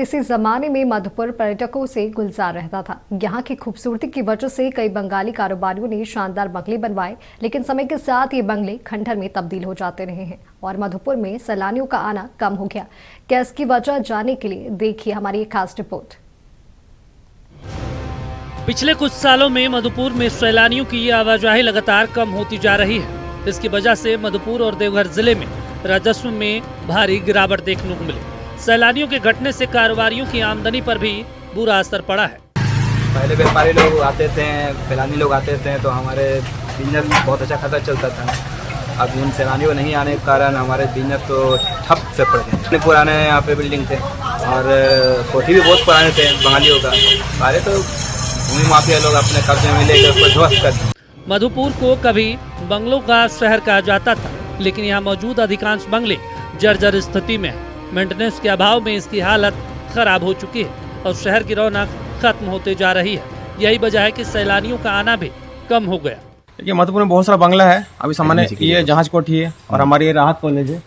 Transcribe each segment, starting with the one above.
किसी जमाने में मधुपुर पर्यटकों से गुलजार रहता था। यहाँ की खूबसूरती की वजह से कई बंगाली कारोबारियों ने शानदार बंगले बनवाए, लेकिन समय के साथ ये बंगले खंडहर में तब्दील हो जाते रहे हैं और मधुपुर में सैलानियों का आना कम हो गया। क्या इसकी वजह जानने के लिए देखिए हमारी एक खास रिपोर्ट। पिछले कुछ सालों में मधुपुर में सैलानियों की आवाजाही लगातार कम होती जा रही है। इसकी वजह से मधुपुर और देवघर जिले में राजस्व में भारी गिरावट देखने को मिली। सैलानियों के घटने से कारोबारियों की आमदनी पर भी बुरा असर पड़ा है। पहले व्यापारी लोग आते थे, सैलानी लोग आते थे तो हमारे बिजनेस बहुत अच्छा खासा चलता था। अब उन सैलानियों को नहीं आने के कारण हमारे बिजनेस तो ठप से पड़ गए। पुराने यहाँ पे बिल्डिंग थे और कोठी भी बहुत पुराने थे बंगालियों का। पहले तो भूमि माफिया लोग अपने कब्जे में लेकर उसको ध्वस्त कर दिए। मधुपुर को कभी बंगलों का शहर कहा जाता था, लेकिन यहाँ मौजूद अधिकांश बंगले जर्जर स्थिति में है। मेंटेनेंस के अभाव में इसकी हालत खराब हो चुकी है और शहर की रौनक खत्म होते जा रही है। यही वजह है कि सैलानियों का आना भी कम हो गया। देखिए, मधुपुर में बहुत सारा बंगला है। अभी सामान्य ये जहाज कोठी है और हमारी ये राहत कॉलेज है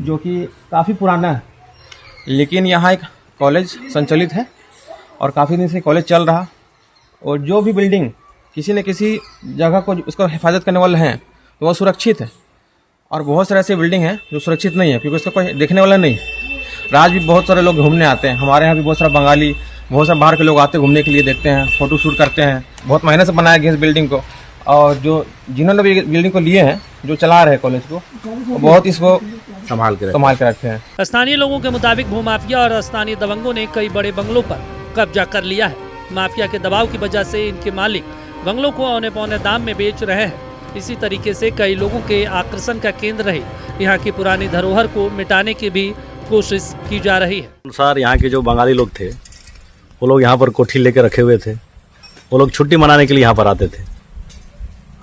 जो कि काफ़ी पुराना है, लेकिन यहाँ एक कॉलेज संचालित है और काफ़ी दिन से कॉलेज चल रहा। और जो भी बिल्डिंग किसी न किसी जगह को उसको हिफाजत करने वाले हैं तो वह सुरक्षित है, और बहुत सारे ऐसे बिल्डिंग हैं जो सुरक्षित नहीं है क्योंकि उसका कोई देखने वाला नहीं है। राज भी बहुत सारे लोग घूमने आते हैं। हमारे यहाँ भी बहुत सारा बंगाली, बहुत सारे बाहर के लोग आते हैं घूमने के लिए, देखते हैं, फोटो शूट करते हैं। बहुत मेहनत से बनाया गया इस बिल्डिंग को, और जो जिन्होंने भी बिल्डिंग को लिए हैं, जो चला रहे हैं कॉलेज को, बहुत इसको संभाल के रखते हैं। स्थानीय लोगों के मुताबिक भूमाफिया और स्थानीय दबंगों ने कई बड़े बंगलों पर कब्जा कर लिया है। माफिया के दबाव की वजह से इनके मालिक बंगलों को औने पौने दाम में बेच रहे हैं। इसी तरीके से कई लोगों के आकर्षण का केंद्र रही यहाँ की पुरानी धरोहर को मिटाने की भी कोशिश की जा रही है। अनुसार यहाँ के जो बंगाली लोग थे वो लोग यहाँ पर कोठी लेके रखे हुए थे। वो लोग छुट्टी मनाने के लिए यहाँ पर आते थे।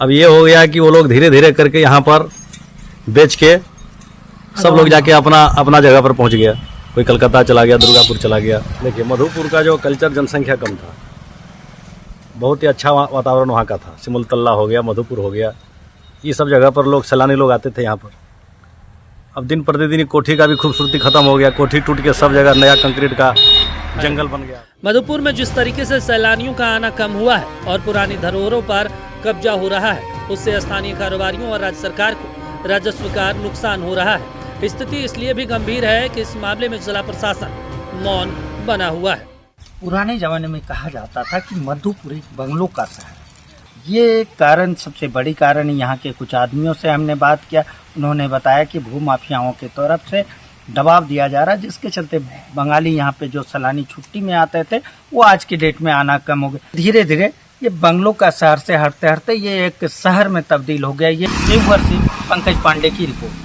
अब ये हो गया कि वो लोग धीरे धीरे करके यहाँ पर बेच के सब लोग जाके अपना जगह पर पहुँच गया। कोई कलकत्ता चला गया, दुर्गापुर चला गया। देखिए, मधुपुर का जो कल्चर, जनसंख्या कम था, बहुत ही अच्छा वातावरण वहाँ का था। सिमुलतल्ला हो गया, मधुपुर हो गया, ये सब जगह पर लोग, सैलानी लोग आते थे यहाँ पर। अब दिन प्रतिदिन कोठी का भी खूबसूरती खत्म हो गया। कोठी टूट के सब जगह नया कंक्रीट का जंगल बन गया। मधुपुर में जिस तरीके से सैलानियों का आना कम हुआ है और पुरानी धरोहरों पर कब्जा हो रहा है, उससे स्थानीय कारोबारियों और राज्य सरकार को राजस्व का नुकसान हो रहा है। स्थिति इसलिए भी गंभीर है कि इस मामले में जिला प्रशासन मौन बना हुआ है। पुराने जमाने में कहा जाता था कि मधुपुर एक बंगलों का शहर। ये कारण, सबसे बड़ी कारण, यहाँ के कुछ आदमियों से हमने बात किया, उन्होंने बताया कि भूमाफियाओं की तरफ से दबाव दिया जा रहा है, जिसके चलते बंगाली यहाँ पे जो सैलानी छुट्टी में आते थे वो आज की डेट में आना कम हो गया। धीरे धीरे ये बंगलों का शहर से हटते हटते ये एक शहर में तब्दील हो गया। ये देवघर से पंकज पांडे की रिपोर्ट।